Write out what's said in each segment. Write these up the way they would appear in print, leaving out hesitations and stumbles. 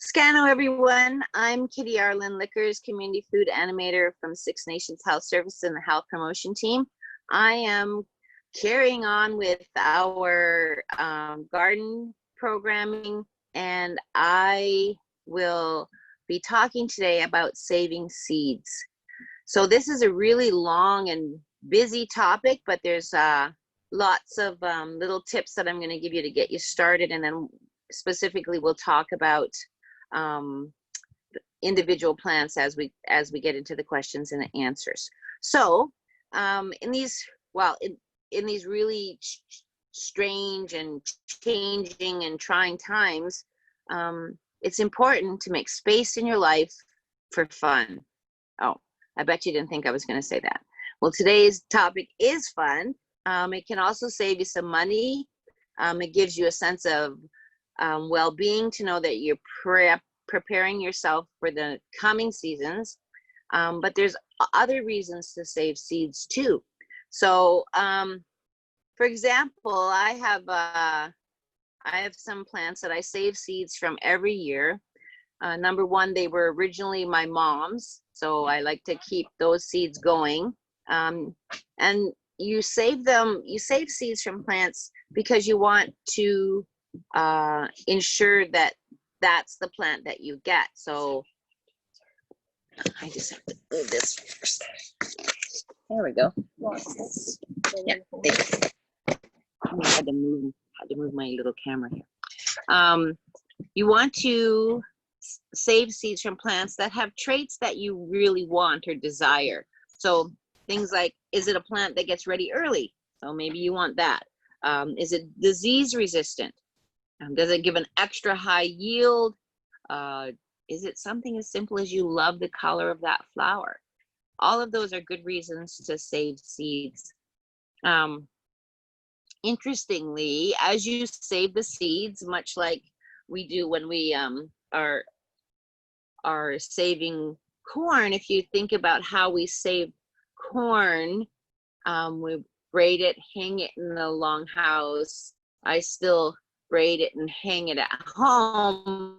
Scano, everyone. I'm Kitty Arlen Liquors, Community Food Animator from Six Nations Health Service and the Health Promotion Team. I am carrying on with our garden programming, and I will be talking today about saving seeds. So this is a really long and busy topic, but there's lots of little tips that I'm going to give you to get you started, and then specifically we'll talk about individual plants as we get into the questions and the answers. So in these really strange and changing and trying times, it's important to make space in your life for fun. Oh, I bet you didn't think I was going to say that. Well, today's topic is fun. It can also save you some money. It gives you a sense of well-being to know that you're preparing yourself for the coming seasons, but there's other reasons to save seeds too. So for example, I have some plants that I save seeds from every year. Number one, they were originally my mom's, so I like to keep those seeds going. And you save seeds from plants because you want to ensure that that's the plant that you get. So I just have to move this first. There we go. Yeah, I had to move my little camera here. You want to save seeds from plants that have traits that you really want or desire. So things like, is it a plant that gets ready early? So maybe you want that. Is it disease resistant? Does it give an extra high yield? Is it something as simple as you love the color of that flower? All of those are good reasons to save seeds. Interestingly, as you save the seeds, much like we do when we are saving corn, if you think about how we save corn, we braid it, hang it in the long house. I still braid it and hang it at home,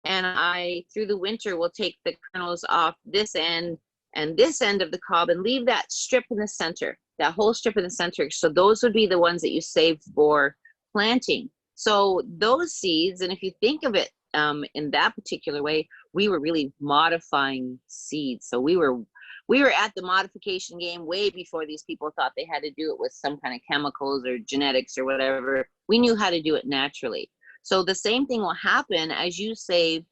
and I through the winter will take the kernels off this end and this end of the cob and leave that strip in the center, that whole strip in the center. So those would be the ones that you save for planting. So those seeds, and if you think of it in that particular way, we were really modifying seeds. So we were at the modification game way before these people thought they had to do it with some kind of chemicals or genetics or whatever. We knew how to do it naturally. So the same thing will happen as you save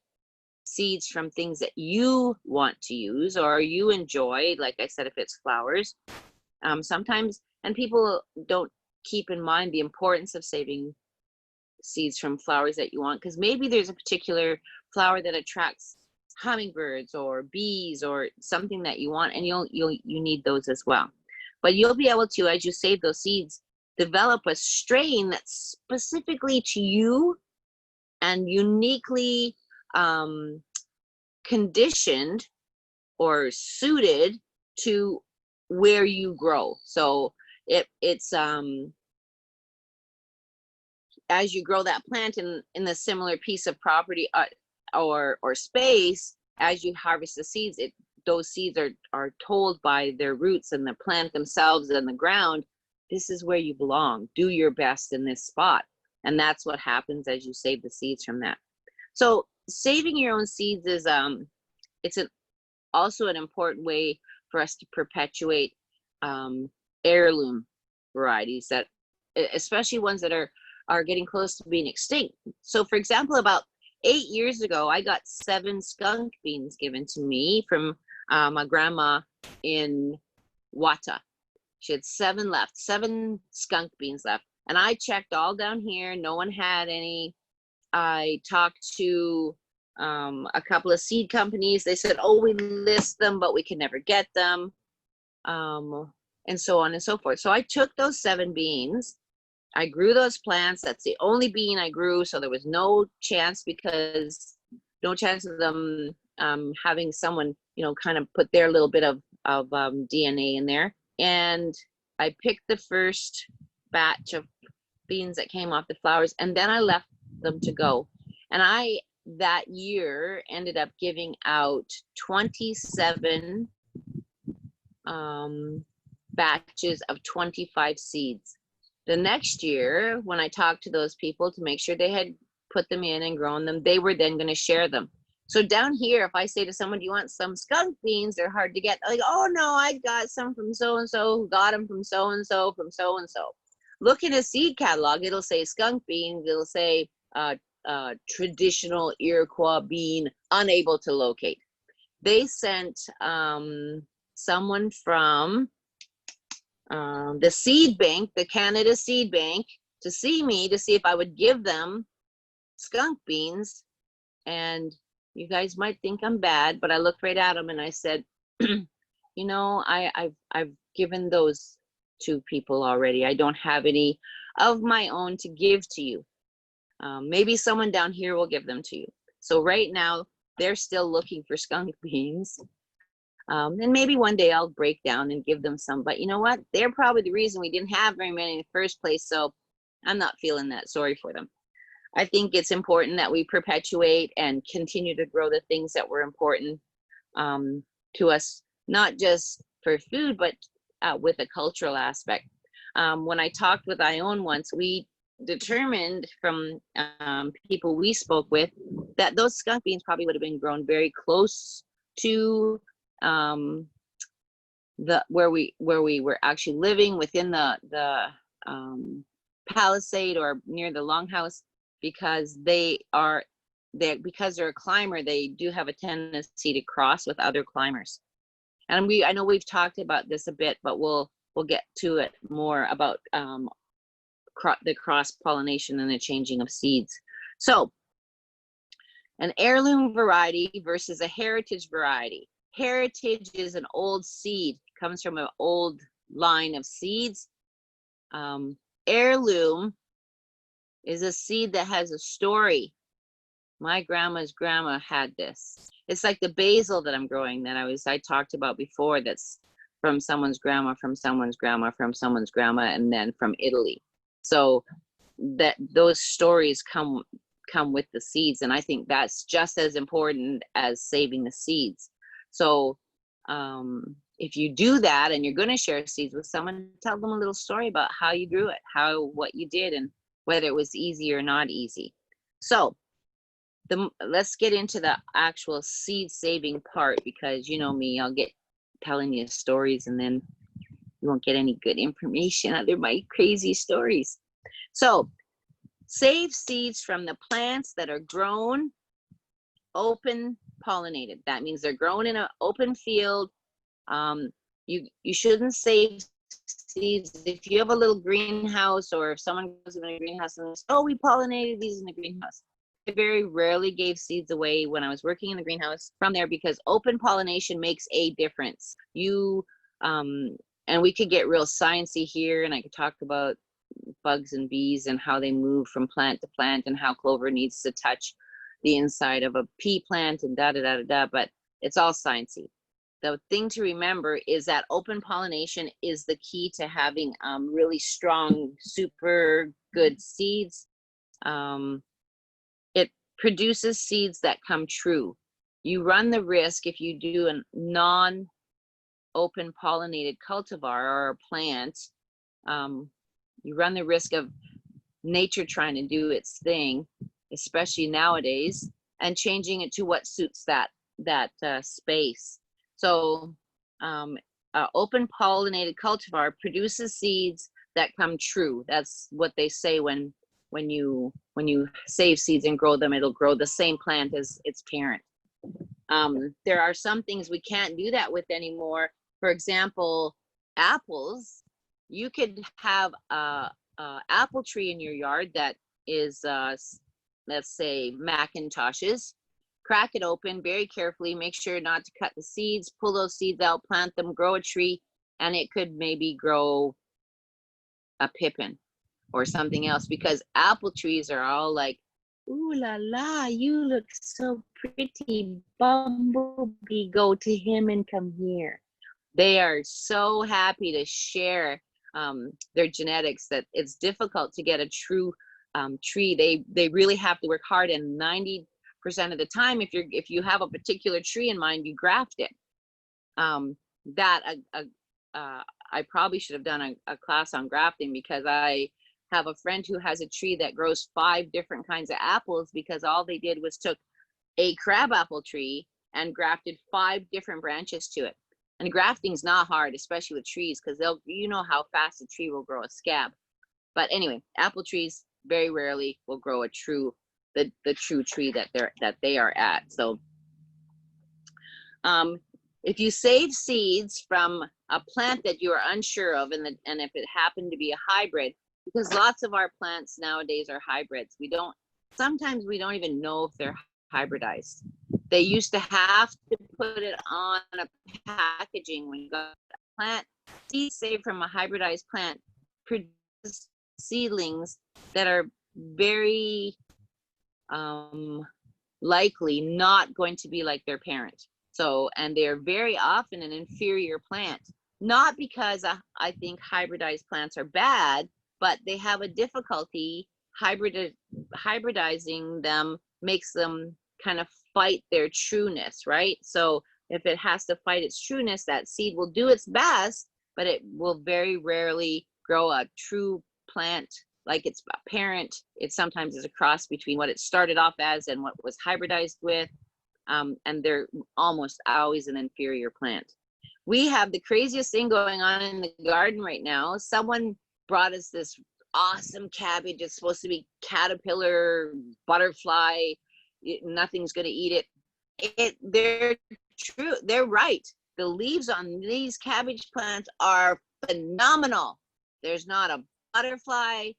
seeds from things that you want to use or you enjoy. Like I said, if it's flowers, sometimes, and people don't keep in mind the importance of saving seeds from flowers that you want, because maybe there's a particular flower that attracts hummingbirds or bees or something that you want, and you need those as well. But you'll be able to, as you save those seeds, develop a strain that's specifically to you and uniquely conditioned or suited to where you grow. So it's as you grow that plant in a similar piece of property or space, as you harvest the seeds, those seeds are told by their roots and the plant themselves and the ground, this is where you belong. Do your best in this spot. And that's what happens as you save the seeds from that. So saving your own seeds is also an important way for us to perpetuate heirloom varieties, that especially ones that are getting close to being extinct. So for example, about 8 years ago, I got 7 skunk beans given to me from my grandma in Wata. She had 7 left, 7 skunk beans left. And I checked all down here. No one had any. I talked to a couple of seed companies. They said, oh, we list them, but we can never get them. And so on and so forth. So I took those 7 beans. I grew those plants. That's the only bean I grew. So there was no chance of them having someone, kind of put their little bit of DNA in there. And I picked the first batch of beans that came off the flowers, and then I left them to go. And I that year ended up giving out 27 batches of 25 seeds. The next year, when I talked to those people to make sure they had put them in and grown them, they were then going to share them. So down here, if I say to someone, do you want some skunk beans? They're hard to get. Like, oh no, I got some from so-and-so who got them from so-and-so, from so-and-so. Look in a seed catalog, it'll say skunk beans, it'll say traditional Iroquois bean, unable to locate. They sent someone from the seed bank, the Canada Seed Bank, to see me to see if I would give them skunk beans. And you guys might think I'm bad, but I looked right at them and I said, you know, I've given those to people already. I don't have any of my own to give to you. Maybe someone down here will give them to you. So right now they're still looking for skunk beans. And maybe one day I'll break down and give them some, but you know what? They're probably the reason we didn't have very many in the first place. So I'm not feeling that sorry for them. I think it's important that we perpetuate and continue to grow the things that were important to us, not just for food, but with a cultural aspect. When I talked with Ione once, we determined from people we spoke with that those skunk beans probably would have been grown very close to where we were actually living, within the palisade or near the longhouse, because because they're a climber, they do have a tendency to cross with other climbers. And I know we've talked about this a bit, but we'll get to it more about the cross pollination and the changing of seeds. So an heirloom variety versus a heritage variety. Heritage is an old seed, comes from an old line of seeds. Heirloom is a seed that has a story. My grandma's grandma had this. It's like the basil that I'm growing that I talked about before, that's from someone's grandma, from someone's grandma, from someone's grandma, and then from Italy. So that those stories come with the seeds, and I think that's just as important as saving the seeds. So if you do that and you're going to share seeds with someone, tell them a little story about how you grew it, what you did, and whether it was easy or not easy. So let's get into the actual seed saving part, because you know me, I'll get telling you stories and then you won't get any good information out of my crazy stories. So save seeds from the plants that are grown open pollinated. That means they're grown in an open field. You shouldn't save seeds if you have a little greenhouse, or if someone goes in a greenhouse and says, oh, we pollinated these in the greenhouse. I very rarely gave seeds away when I was working in the greenhouse from there, because open pollination makes a difference. And we could get real sciencey here, and I could talk about bugs and bees and how they move from plant to plant, and how clover needs to touch the inside of a pea plant, and but it's all sciencey. The thing to remember is that open pollination is the key to having really strong, super good seeds. It produces seeds that come true. You run the risk, if you do a non-open pollinated cultivar or a plant, you run the risk of nature trying to do its thing, especially nowadays, and changing it to what suits that space. So open pollinated cultivar produces seeds that come true. That's what they say when you save seeds and grow them, it'll grow the same plant as its parent. There are some things we can't do that with anymore. For example, apples. You could have a apple tree in your yard that is, let's say, Macintoshes. Crack it open very carefully. Make sure not to cut the seeds. Pull those seeds out, plant them, grow a tree, and it could maybe grow a pippin or something else, because apple trees are all like, ooh la la, you look so pretty, bumblebee, go to him and come here. They are so happy to share their genetics that it's difficult to get a true tree. They really have to work hard, and of the time, if you have a particular tree in mind, you graft it. I probably should have done a class on grafting, because I have a friend who has a tree that grows 5 different kinds of apples, because all they did was took a crabapple tree and grafted 5 different branches to it. And grafting's not hard, especially with trees, because you know how fast a tree will grow a scab. But anyway, apple trees very rarely will grow the true tree that they are at. So if you save seeds from a plant that you are unsure of, and if it happened to be a hybrid, because lots of our plants nowadays are hybrids, sometimes we don't even know if they're hybridized. They used to have to put it on a packaging when you got a plant. Seeds saved from a hybridized plant produce seedlings that are very likely not going to be like their parent. So, and they're very often an inferior plant, not because I think hybridized plants are bad, but they have a difficulty. Hybridizing them makes them kind of fight their trueness, right? So if it has to fight its trueness, that seed will do its best, but it will very rarely grow a true plant like its parent. It sometimes is a cross between what it started off as and what was hybridized with. And they're almost always an inferior plant. We have the craziest thing going on in the garden right now. Someone brought us this awesome cabbage. It's supposed to be caterpillar, butterfly. Nothing's going to eat it. They're true. They're right. The leaves on these cabbage plants are phenomenal. There's not a butterfly,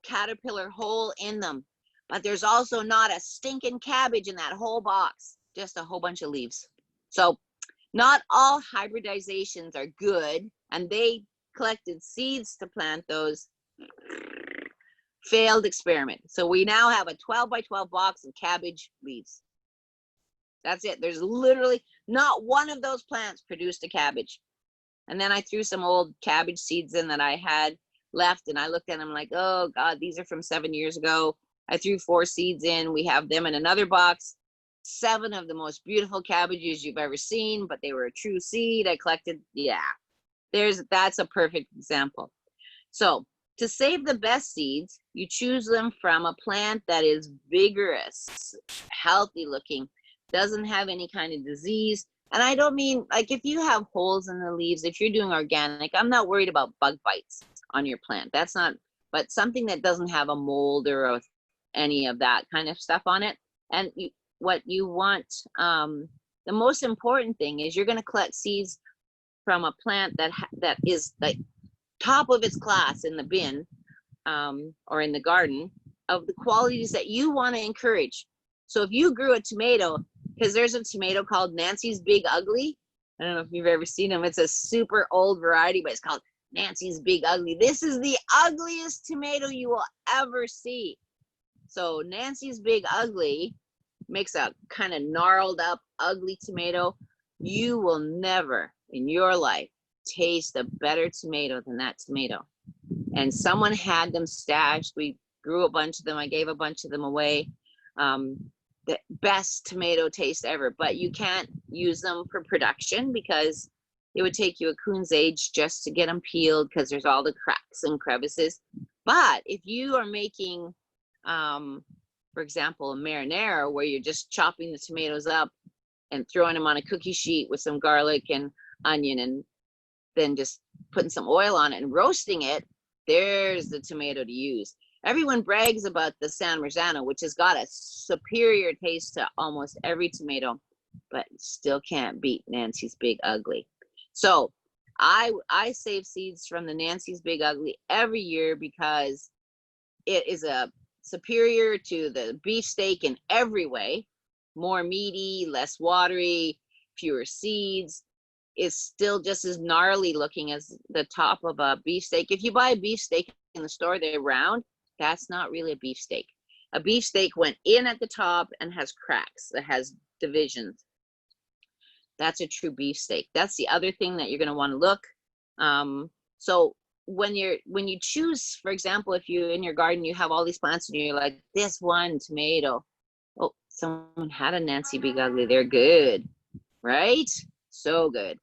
caterpillar hole in them, but there's also not a stinking cabbage in that whole box. Just a whole bunch of leaves. So not all hybridizations are good, and they collected seeds to plant those. Failed experiment. So we now have a 12 by 12 box of cabbage leaves. That's it. There's literally not one of those plants produced a cabbage. And then I threw some old cabbage seeds in that I had left, and I looked at them like, oh God, these are from 7 years ago. I threw 4 seeds in. We have them in another box. 7 of the most beautiful cabbages you've ever seen, but they were a true seed. I collected, yeah, that's a perfect example. So to save the best seeds, you choose them from a plant that is vigorous, healthy looking, doesn't have any kind of disease. And I don't mean, like, if you have holes in the leaves, if you're doing organic, I'm not worried about bug bites on your plant. That's not, but something that doesn't have a mold or any of that kind of stuff on it. And what you want, the most important thing is you're going to collect seeds from a plant that is like top of its class in the bin or in the garden, of the qualities that you want to encourage. So if you grew a tomato, because there's a tomato called Nancy's Big Ugly. I don't know if you've ever seen them. It's a super old variety, but it's called Nancy's Big Ugly. This is the ugliest tomato you will ever see. So Nancy's Big Ugly makes a kind of gnarled up, ugly tomato. You will never in your life taste a better tomato than that tomato. And someone had them stashed. We grew a bunch of them. I gave a bunch of them away. The best tomato taste ever, but you can't use them for production because it would take you a coon's age just to get them peeled, because there's all the cracks and crevices. But if you are making, for example, a marinara, where you're just chopping the tomatoes up and throwing them on a cookie sheet with some garlic and onion, and then just putting some oil on it and roasting it, there's the tomato to use. Everyone brags about the San Marzano, which has got a superior taste to almost every tomato, but still can't beat Nancy's Big Ugly. So I save seeds from the Nancy's Big Ugly every year because it is a superior to the beefsteak in every way. More meaty, less watery, fewer seeds. Is still just as gnarly looking as the top of a beefsteak. If you buy a beefsteak in the store, they're round. That's not really a beefsteak. A beefsteak went in at the top and has cracks, that has divisions. That's a true beefsteak. That's the other thing that you're going to want to look. So when you choose, for example, if you in your garden you have all these plants and you're like, this one tomato, oh, someone had a Nancy Big Ugly. They're good, right? So good.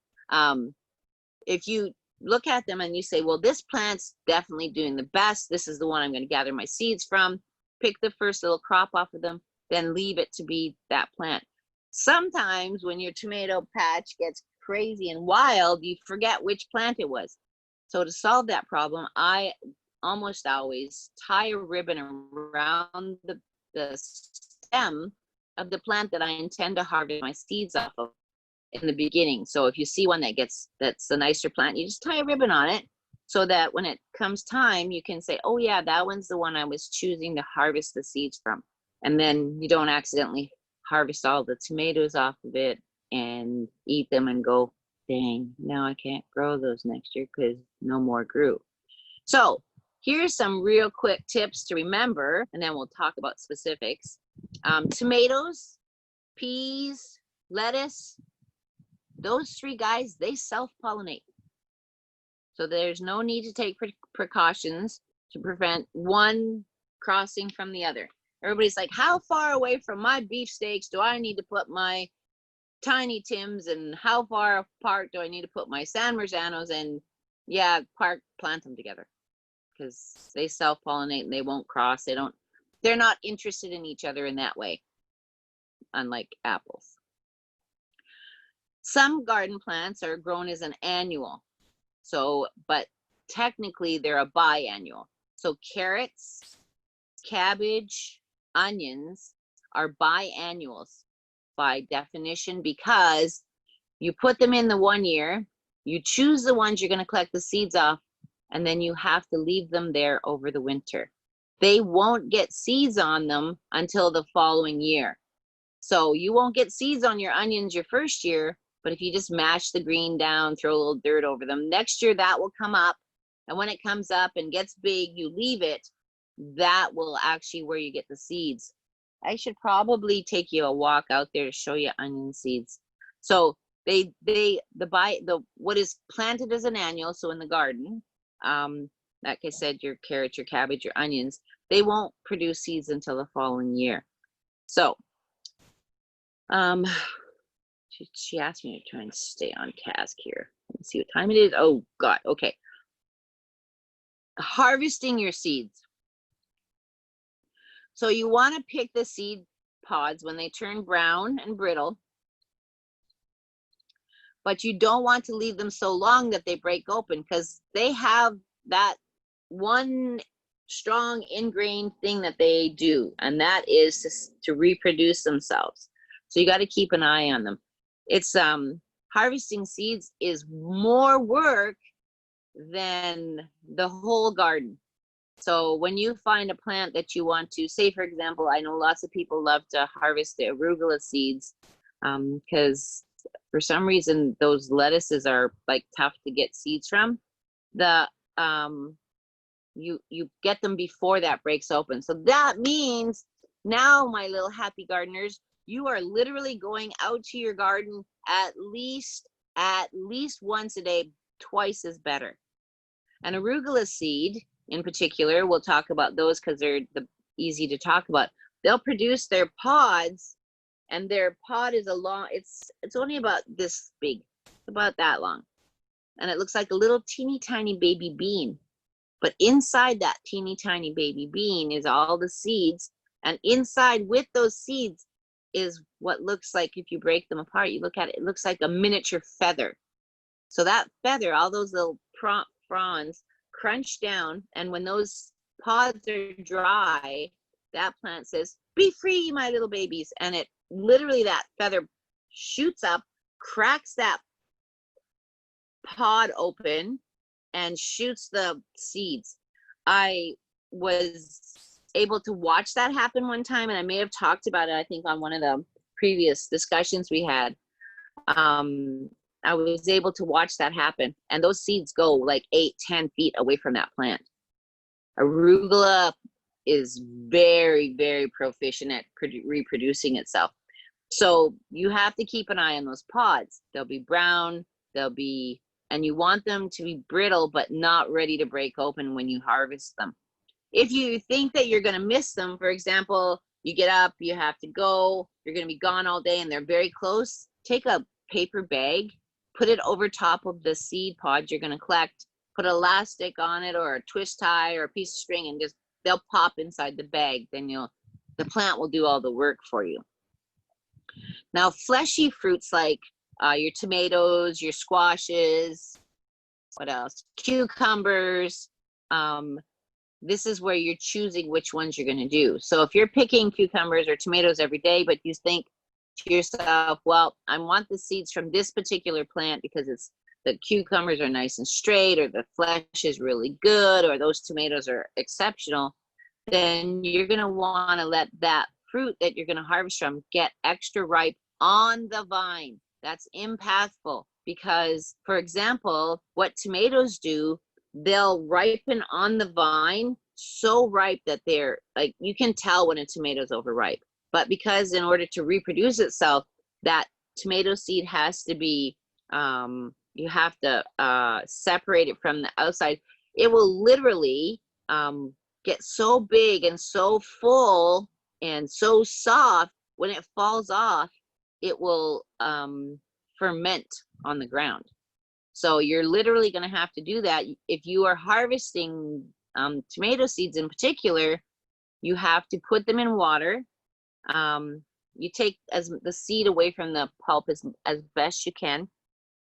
If you look at them and you say, well, this plant's definitely doing the best. This is the one I'm going to gather my seeds from. Pick the first little crop off of them, then leave it to be that plant. Sometimes when your tomato patch gets crazy and wild, you forget which plant it was. So to solve that problem, I almost always tie a ribbon around the stem of the plant that I intend to harvest my seeds off of in the beginning. So if you see one that's a nicer plant, you just tie a ribbon on it so that when it comes time, you can say, oh yeah, that one's the one I was choosing to harvest the seeds from. And then you don't accidentally harvest all the tomatoes off of it and eat them and go, dang, now I can't grow those next year because no more grew. So here's some real quick tips to remember, and then we'll talk about specifics. Tomatoes, peas, lettuce, those three guys, they self-pollinate. So there's no need to take precautions to prevent one crossing from the other. Everybody's like, how far away from my beefsteaks do I need to put my Tiny Tims, and how far apart do I need to put my San Marzanos? And yeah, plant them together because they self-pollinate and they won't cross. They're not interested in each other in that way, unlike apples. Some garden plants are grown as an annual. So, but technically they're a biannual. So carrots, cabbage, onions are biannuals by definition, because you put them in the one year, you choose the ones you're going to collect the seeds off, and then you have to leave them there over the winter. They won't get seeds on them until the following year. So you won't get seeds on your onions your first year, but if you just mash the green down, throw a little dirt over them, next year that will come up. And when it comes up and gets big, you leave it. That will actually where you get the seeds. I should probably take you a walk out there to show you onion seeds. So what is planted as an annual, so in the garden, like I said, your carrots, your cabbage, your onions, they won't produce seeds until the following year. So she asked me to try and stay on task here. Let's see what time it is. Oh God, okay. Harvesting your seeds. So you want to pick the seed pods when they turn brown and brittle, but you don't want to leave them so long that they break open, because they have that one strong ingrained thing that they do, and that is to reproduce themselves. So you got to keep an eye on them. It's harvesting seeds is more work than the whole garden. So when you find a plant that you want to, say for example, I know lots of people love to harvest the arugula seeds because for some reason those lettuces are like tough to get seeds from. You get them before that breaks open. So that means now, my little happy gardeners, you are literally going out to your garden at least once a day. Twice is better. An arugula seed in particular, we'll talk about those because they're easy to talk about. They'll produce their pods, and their pod is it's only about this big, about that long, and it looks like a little teeny tiny baby bean. But inside that teeny tiny baby bean is all the seeds, and inside with those seeds is what looks like, if you break them apart, you look at it, it looks like a miniature feather. So that feather, all those little fronds crunch down, and when those pods are dry, that plant says, "Be free, my little babies," and it literally, that feather shoots up, cracks that pod open, and shoots the seeds. I was able to watch that happen one time, and I may have talked about it, I think, on one of the previous discussions we had. I was able to watch that happen, and those seeds go like 8-10 feet away from that plant. Arugula is very, very proficient at reproducing itself. So you have to keep an eye on those pods. They'll be brown, and you want them to be brittle but not ready to break open when you harvest them. If you think that you're going to miss them, for example, you get up, you have to go, you're going to be gone all day and they're very close, take a paper bag, put it over top of the seed pod you're going to collect, put elastic on it or a twist tie or a piece of string, and just they'll pop inside the bag. Then the plant will do all the work for you. Now, fleshy fruits like your tomatoes, your squashes, what else? Cucumbers. This is where you're choosing which ones you're going to do. So if you're picking cucumbers or tomatoes every day, but you think to yourself, well, I want the seeds from this particular plant because the cucumbers are nice and straight, or the flesh is really good, or those tomatoes are exceptional, then you're going to want to let that fruit that you're going to harvest from get extra ripe on the vine. That's impactful because, for example, what tomatoes do, they'll ripen on the vine so ripe that they're like, you can tell when a tomato's overripe. But because in order to reproduce itself, that tomato seed has to be, you have to separate it from the outside. It will literally get so big and so full and so soft, when it falls off, it will ferment on the ground. So you're literally going to have to do that. If you are harvesting tomato seeds in particular, you have to put them in water. You take the seed away from the pulp as best you can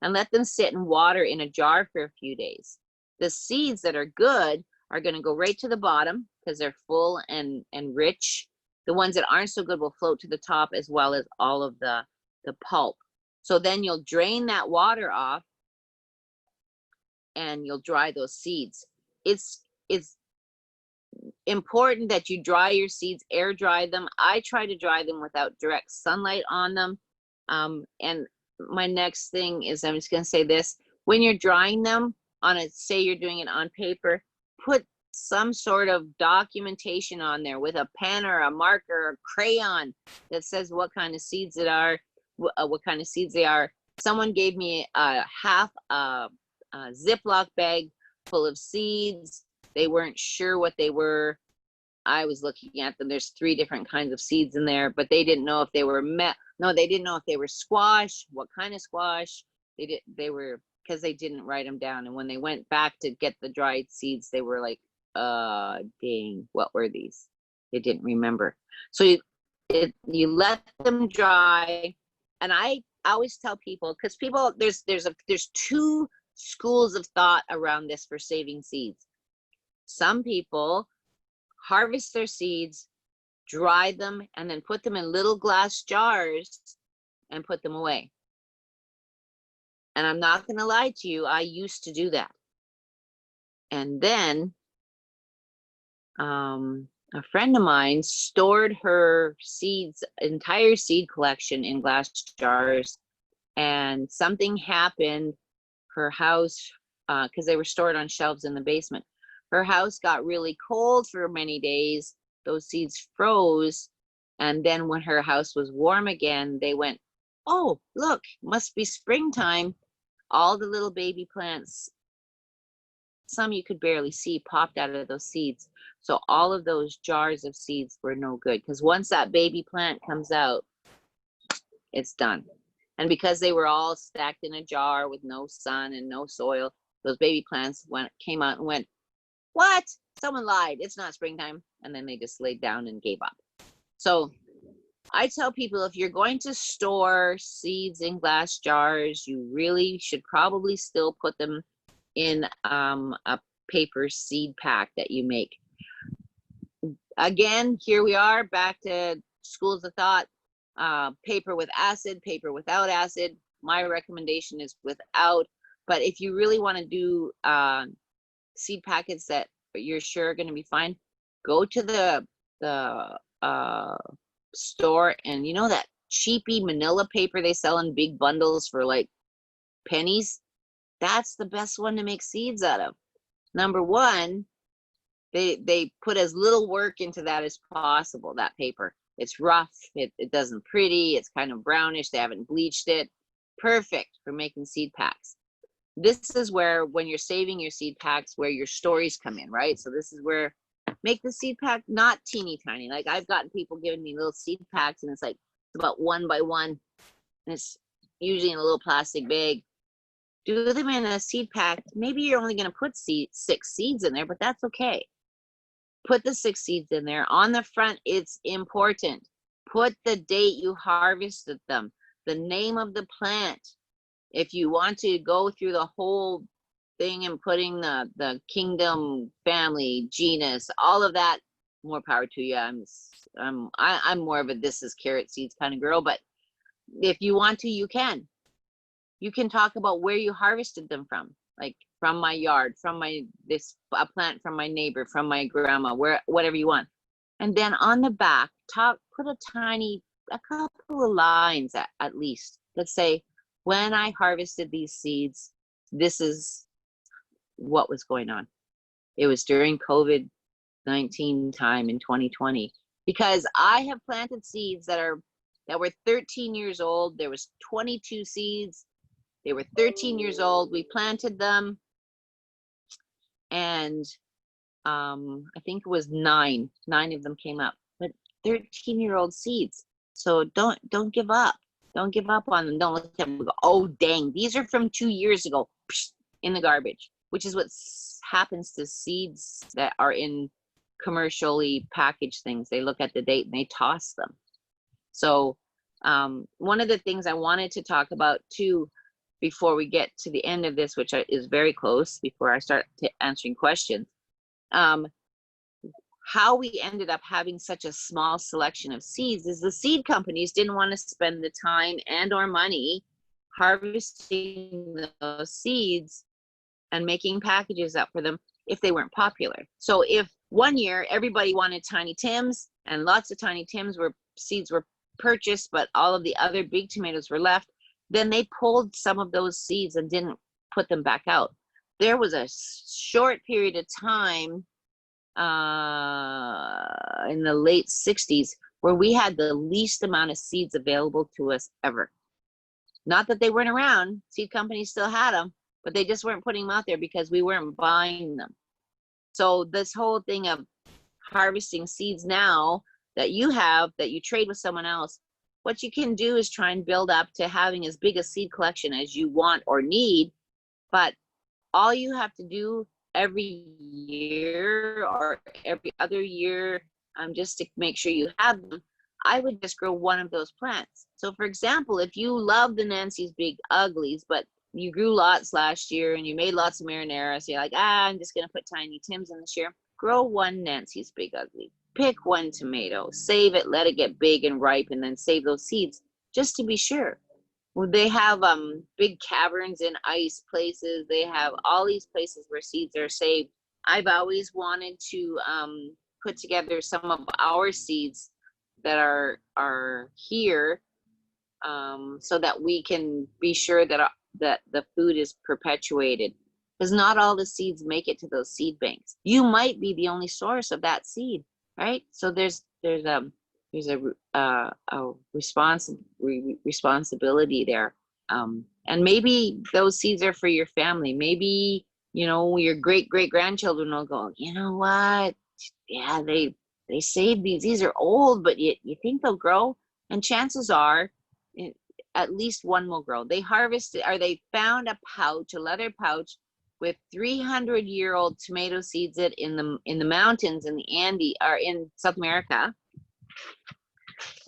and let them sit in water in a jar for a few days. The seeds that are good are going to go right to the bottom because they're full and rich. The ones that aren't so good will float to the top, as well as all of the pulp. So then you'll drain that water off and you'll dry those seeds. It's important that you dry your seeds, air dry them. I try to dry them without direct sunlight on them. And my next thing is, I'm just going to say this, when you're drying them on say you're doing it on paper, put some sort of documentation on there with a pen or a marker or crayon that says what kind of seeds it are, what kind of seeds they are. Someone gave me a half Ziploc bag full of seeds. They weren't sure what they were. I was looking at them. There's 3 different kinds of seeds in there, but they didn't know if they were they didn't know if they were squash, what kind of squash. They were, because they didn't write them down. And when they went back to get the dried seeds, they were like, dang, what were these? They didn't remember. So you let them dry. And I always tell people, because people, there's 2 schools of thought around this for saving seeds. Some people harvest their seeds, dry them, and then put them in little glass jars and put them away. And I'm not going to lie to you, I used to do that. And then a friend of mine stored her entire seed collection in glass jars, and something happened. Her house, because they were stored on shelves in the basement, her house got really cold for many days. Those seeds froze. And then when her house was warm again, they went, oh, look, must be springtime. All the little baby plants, some you could barely see, popped out of those seeds. So all of those jars of seeds were no good, because once that baby plant comes out, it's done. And because they were all stacked in a jar with no sun and no soil, those baby plants came out and went, what? Someone lied. It's not springtime. And then they just laid down and gave up. So I tell people, if you're going to store seeds in glass jars, you really should probably still put them in a paper seed pack that you make. Again, here we are back to schools of thought. Paper with acid, paper without acid. My recommendation is without. But if you really want to do seed packets that you're sure are going to be fine, go to the store, and you know that cheapy manila paper they sell in big bundles for like pennies? That's the best one to make seeds out of. Number one, they put as little work into that as possible, that paper. It's rough, it doesn't pretty, it's kind of brownish, they haven't bleached it. Perfect for making seed packs. This is where, when you're saving your seed packs, where your stories come in, right? So this is where Make the seed pack not teeny tiny. Like I've gotten people giving me little seed packs, and it's like about 1 by 1, and it's usually in a little plastic bag. Do them in a seed pack. Maybe you're only going to put 6 seeds in there, but that's okay. Put the 6 seeds in there. On the front, it's important. Put the date you harvested them, the name of the plant. If you want to go through the whole thing and putting the kingdom, family, genus, all of that, more power to you. I'm more of a this is carrot seeds kind of girl, but if you want to, you can. You can talk about where you harvested them from, like from my yard, from a plant from my neighbor, from my grandma, whatever you want. And then on the back, put a couple of lines at least that say, when I harvested these seeds, this is what was going on. It was during COVID-19 time in 2020, because I have planted seeds that were 13 years old. There was 22 seeds. They were 13 years old. We planted them, and I think it was nine of them came up, but 13-year-old seeds. So don't give up. Don't give up on them. Don't look at them and go, oh dang, these are from 2 years ago, in the garbage, which is what happens to seeds that are in commercially packaged things. They look at the date and they toss them. So one of the things I wanted to talk about too, before we get to the end of this, which is very close, before I start answering questions, how we ended up having such a small selection of seeds is the seed companies didn't want to spend the time and or money harvesting those seeds and making packages up for them if they weren't popular. So if one year everybody wanted Tiny Tims and lots of Tiny Tims seeds were purchased, but all of the other big tomatoes were left, then they pulled some of those seeds and didn't put them back out. There was a short period of time in the late 60s where we had the least amount of seeds available to us ever. Not that they weren't around, seed companies still had them, but they just weren't putting them out there because we weren't buying them. So this whole thing of harvesting seeds now that you have, that you trade with someone else, what you can do is try and build up to having as big a seed collection as you want or need, but all you have to do every year or every other year, just to make sure you have them, I would just grow one of those plants. So for example, if you love the Nancy's Big Uglies, but you grew lots last year and you made lots of marinara, so you're like, I'm just going to put Tiny Tims in this year, grow one Nancy's Big Ugly. Pick one tomato, save it, let it get big and ripe, and then save those seeds just to be sure. Well, they have big caverns in ice places. They have all these places where seeds are saved. I've always wanted to put together some of our seeds that are here, so that we can be sure that the food is perpetuated, because not all the seeds make it to those seed banks. You might be the only source of that seed, right? So there's a responsibility there, and maybe those seeds are for your family. Maybe your great grandchildren will go, you know what, yeah, they saved these are old, but you think they'll grow, and chances are at least one will grow. They harvested, or they found a leather pouch with 300-year-old tomato seeds in the mountains in the Andes, or in South America.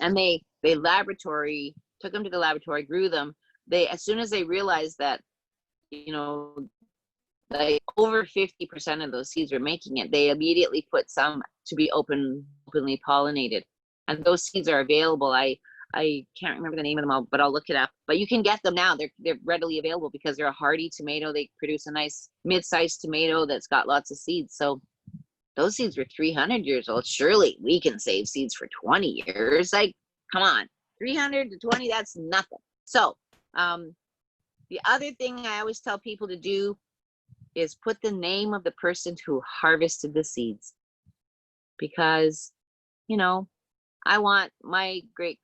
And they took them to the laboratory, grew them. As soon as they realized that, like over 50% of those seeds were making it, they immediately put some to be openly pollinated. And those seeds are available. I can't remember the name of them all, but I'll look it up. But you can get them now. They're readily available because they're a hardy tomato. They produce a nice mid-sized tomato that's got lots of seeds. So those seeds were 300 years old. Surely we can save seeds for 20 years. Like, come on, 300 to 20, that's nothing. So the other thing I always tell people to do is put the name of the person who harvested the seeds. Because, I want my great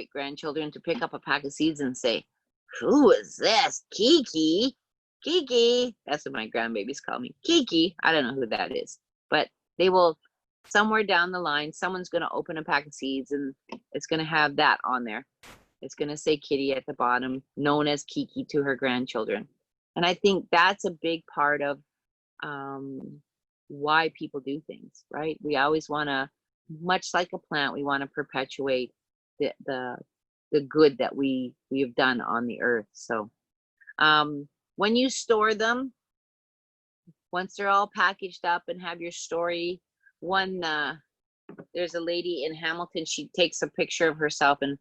grandchildren to pick up a pack of seeds and say, who is this? Kiki? Kiki. That's what my grandbabies call me. Kiki. I don't know who that is. But they will, somewhere down the line, someone's going to open a pack of seeds and it's going to have that on there. It's going to say Kitty at the bottom, known as Kiki to her grandchildren. And I think that's a big part of why people do things, right? We always want to, much like a plant, we want to perpetuate the good that we have done on the earth. So when you store them, once they're all packaged up and have your story, there's a lady in Hamilton, she takes a picture of herself and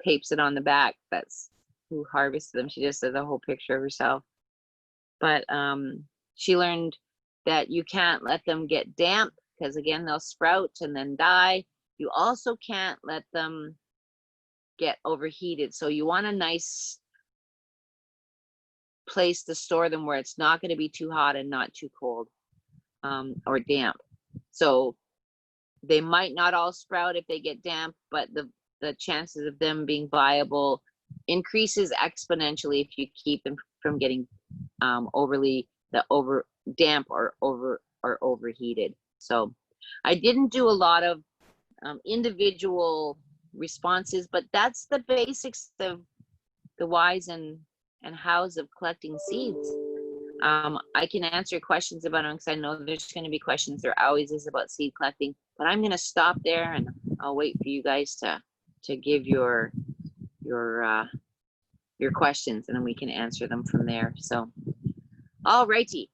tapes it on the back. That's who harvested them. She just does a whole picture of herself. But she learned that you can't let them get damp, because again, they'll sprout and then die. You also can't let them get overheated. So you want a nice place to store them where it's not going to be too hot and not too cold or damp. So they might not all sprout if they get damp, but the chances of them being viable increases exponentially if you keep them from getting overly damp or overheated. So I didn't do a lot of individual responses, but that's the basics of the whys and hows of collecting seeds. I can answer questions about them because I know there's going to be questions. There always is about seed collecting, but I'm going to stop there and I'll wait for you guys to give your questions, and then we can answer them from there. So, all righty.